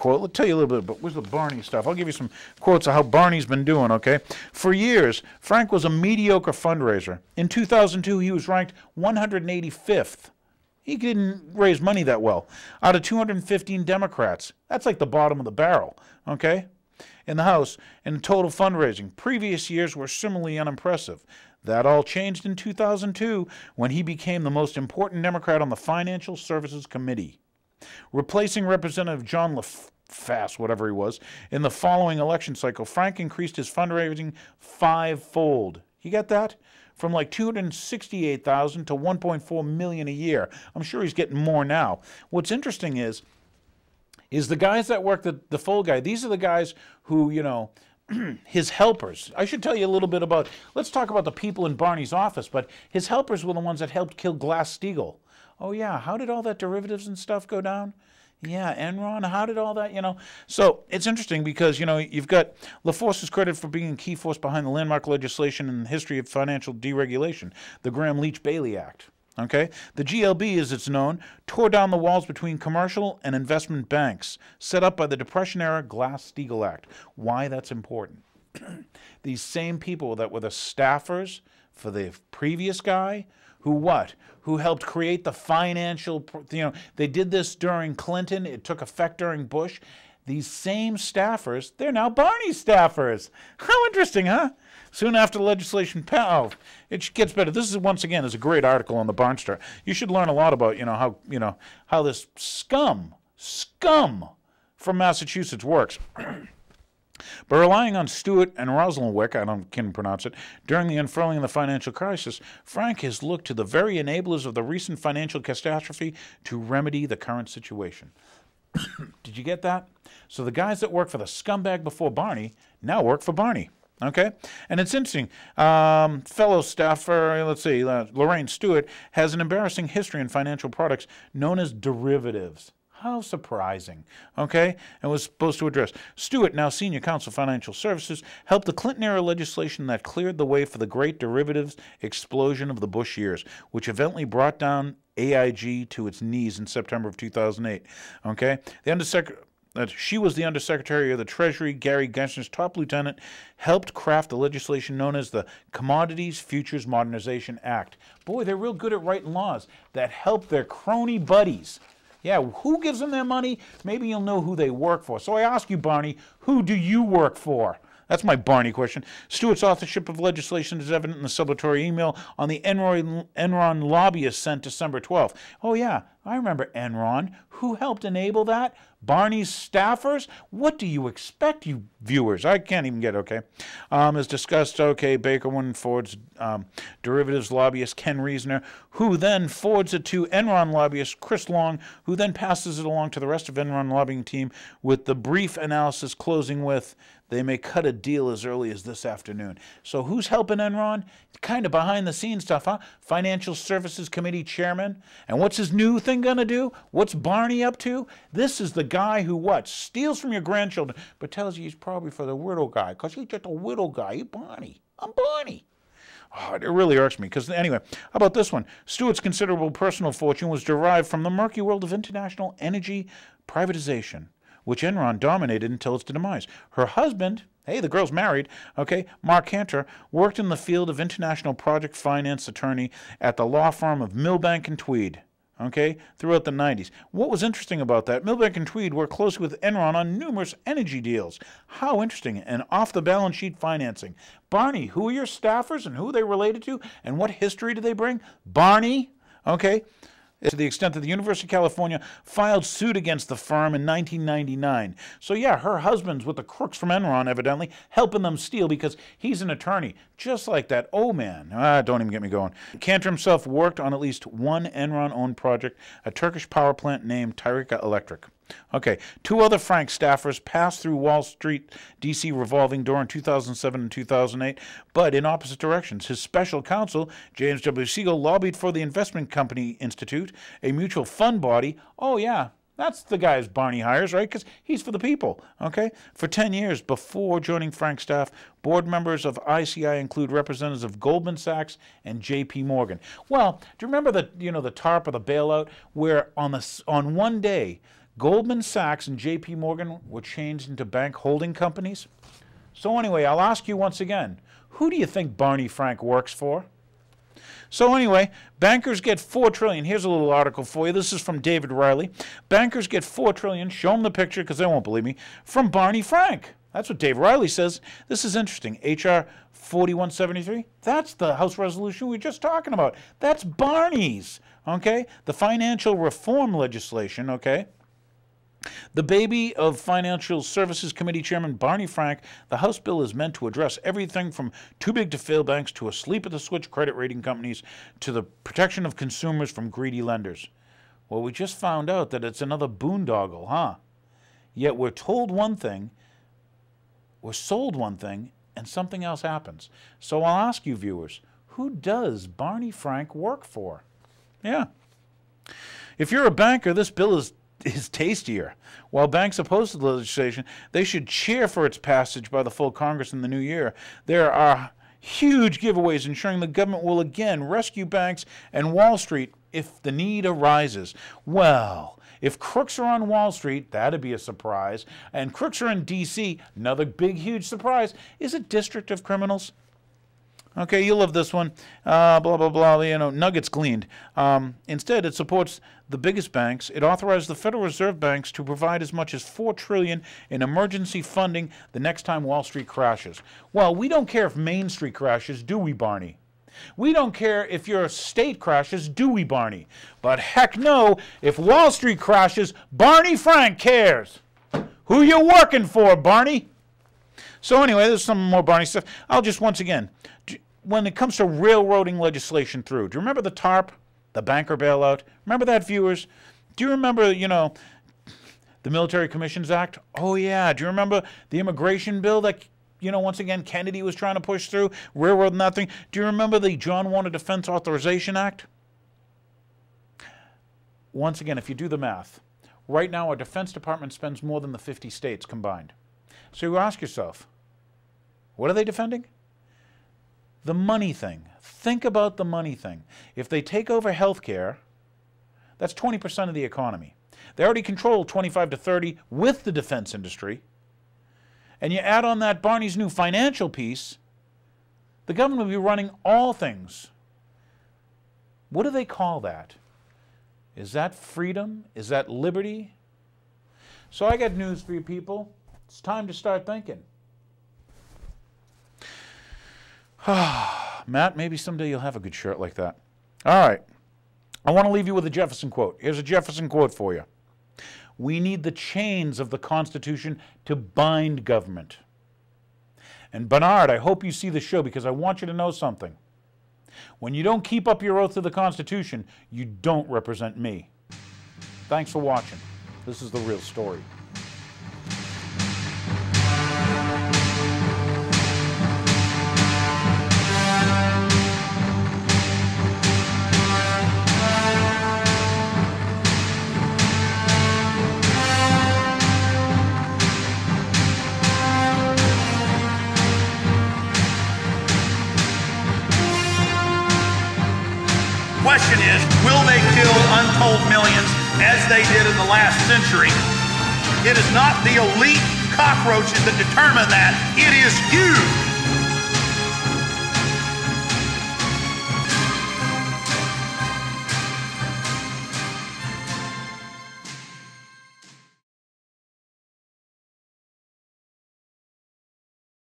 quote. Let's tell you a little bit about what's the Barney stuff. I'll give you some quotes of how Barney's been doing, okay? For years, Frank was a mediocre fundraiser. In 2002, he was ranked 185th. He didn't raise money that well. Out of 215 Democrats. That's like the bottom of the barrel, okay? In the House, in total fundraising. Previous years were similarly unimpressive. That all changed in 2002 when he became the most important Democrat on the Financial Services Committee. Replacing Representative John LaFasse, whatever he was, in the following election cycle, Frank increased his fundraising fivefold. You get that? From like $268,000 to $1.4 million a year. I'm sure he's getting more now. What's interesting is the guys that work, the full guy, these are the guys who, you know, his helpers. I should tell you a little bit about, let's talk about the people in Barney's office, but his helpers were the ones that helped kill Glass-Steagall. Oh yeah, how did all that derivatives and stuff go down? Yeah, Enron, how did all that, you know? So it's interesting because, you know, you've got LaForce is credited for being a key force behind the landmark legislation in the history of financial deregulation, the Graham-Leach-Bailey Act. Okay? The GLB, as it's known, tore down the walls between commercial and investment banks, set up by the Depression-era Glass-Steagall Act. Why that's important. These same people that were the staffers for the previous guy, who what? Who helped create the financial, you know, they did this during Clinton, it took effect during Bush. These same staffers, they're now Barney staffers. How interesting, huh? Soon after the legislation passed, it gets better. This is, once again, is a great article on the Barnstar. You should learn a lot about, you know, how this scum from Massachusetts works. By relying on Stewart and Roslinwick, can't pronounce it, during the unfurling of the financial crisis, Frank has looked to the very enablers of the recent financial catastrophe to remedy the current situation. Did you get that? So the guys that worked for the scumbag before Barney now work for Barney. Okay? And it's interesting. Fellow staffer, let's see, Lorraine Stewart, has an embarrassing history in financial products known as derivatives. How surprising, okay? And was supposed to address. Stewart, now Senior Counsel Financial Services, helped the Clinton-era legislation that cleared the way for the great derivatives explosion of the Bush years, which eventually brought down AIG to its knees in September of 2008, okay? She was the Undersecretary of the Treasury, Gary Gensler's top lieutenant, helped craft the legislation known as the Commodities Futures Modernization Act. Boy, they're real good at writing laws that help their crony buddies. Yeah, who gives them their money? Maybe you'll know who they work for. So I ask you, Barney, who do you work for? That's my Barney question. Stewart's authorship of legislation is evident in the celebratory email on the Enron lobbyist sent December 12th. Oh yeah, I remember Enron. Who helped enable that? Barney's staffers? What do you expect, you viewers? I can't even get, okay. As discussed, okay, Baker One forwards derivatives lobbyist Ken Reasoner, who then forwards it to Enron lobbyist Chris Long, who then passes it along to the rest of Enron lobbying team with the brief analysis closing with, they may cut a deal as early as this afternoon. So who's helping Enron? Kind of behind the scenes stuff, huh? Financial Services Committee Chairman. And what's his new thing going to do? What's Barney up to? This is the guy who what? Steals from your grandchildren, but tells you he's probably for the widow guy, because he's just a widow guy. He's Barney. I'm Barney. Oh, it really irks me. Because anyway, how about this one? Stewart's considerable personal fortune was derived from the murky world of international energy privatization, which Enron dominated until its demise. Her husband, hey, the girl's married, okay, Mark Cantor, worked in the field of international project finance attorney at the law firm of Milbank and Tweed, okay, throughout the 90s. What was interesting about that, Milbank and Tweed worked closely with Enron on numerous energy deals. How interesting, and off-the-balance sheet financing. Barney, who are your staffers and who are they related to, and what history do they bring? Barney, okay, to the extent that the University of California filed suit against the firm in 1999. So yeah, her husband's with the crooks from Enron, evidently, helping them steal because he's an attorney, just like that old man. Don't even get me going. Cantor himself worked on at least one Enron-owned project, a Turkish power plant named Tyrika Electric. Okay, two other Frank staffers passed through Wall Street, D.C. revolving door in 2007 and 2008, but in opposite directions. His special counsel, James W. Siegel, lobbied for the Investment Company Institute, a mutual fund body. Oh, yeah, that's the guys Barney hires, right? Because he's for the people, okay? For 10 years before joining Frank's staff, board members of ICI include representatives of Goldman Sachs and J.P. Morgan. Well, do you remember the, the TARP or the bailout where on one day, Goldman Sachs and J.P. Morgan were changed into bank holding companies. So anyway, I'll ask you once again, who do you think Barney Frank works for? So anyway, bankers get $4 trillion. Here's a little article for you. This is from David Riley. Bankers get $4 trillion. Show them the picture because they won't believe me. From Barney Frank. That's what Dave Riley says. This is interesting. H.R. 4173. That's the House resolution we were just talking about. That's Barney's. Okay? The financial reform legislation. Okay? The baby of Financial Services Committee Chairman Barney Frank, the House bill is meant to address everything from too-big-to-fail banks to asleep-at-the-switch credit rating companies to the protection of consumers from greedy lenders. Well, we just found out that it's another boondoggle, huh? Yet we're told one thing, we're sold one thing, and something else happens. So I'll ask you, viewers, who does Barney Frank work for? Yeah. If you're a banker, this bill is tastier. While banks oppose the legislation, they should cheer for its passage by the full Congress in the new year. There are huge giveaways ensuring the government will again rescue banks and Wall Street if the need arises. Well, if crooks are on Wall Street, that'd be a surprise. And crooks are in D.C., another big, huge surprise. Is it District of Criminals? Okay, you love this one. Blah, blah, blah, you know, nuggets gleaned. Instead, it supports the biggest banks. It authorized the Federal Reserve banks to provide as much as $4 trillion in emergency funding the next time Wall Street crashes. Well, we don't care if Main Street crashes, do we, Barney? We don't care if your state crashes, do we, Barney? But heck no, if Wall Street crashes, Barney Frank cares. Who you working for, Barney? So anyway, there's some more Barney stuff. I'll just, once again, when it comes to railroading legislation through, do you remember the TARP, the banker bailout? Remember that, viewers? Do you remember, you know, the Military Commissions Act? Oh, yeah. Do you remember the immigration bill that, you know, once again, Kennedy was trying to push through, railroad nothing? Do you remember the John Warner Defense Authorization Act? Once again, if you do the math, right now our Defense Department spends more than the 50 states combined. So you ask yourself, what are they defending? The money thing. Think about the money thing. If they take over health care, that's 20% of the economy. They already control 25 to 30 with the defense industry. And you add on that Barney's new financial piece, the government will be running all things. What do they call that? Is that freedom? Is that liberty? So I got news for you people. It's time to start thinking. Matt, maybe someday you'll have a good shirt like that. All right. I want to leave you with a Jefferson quote. Here's a Jefferson quote for you. We need the chains of the Constitution to bind government. And Bernard, I hope you see the show because I want you to know something. When you don't keep up your oath to the Constitution, you don't represent me. Thanks for watching. This is The Real Story. Question is, will they kill untold millions as they did in the last century? It is not the elite cockroaches that determine that. It is you.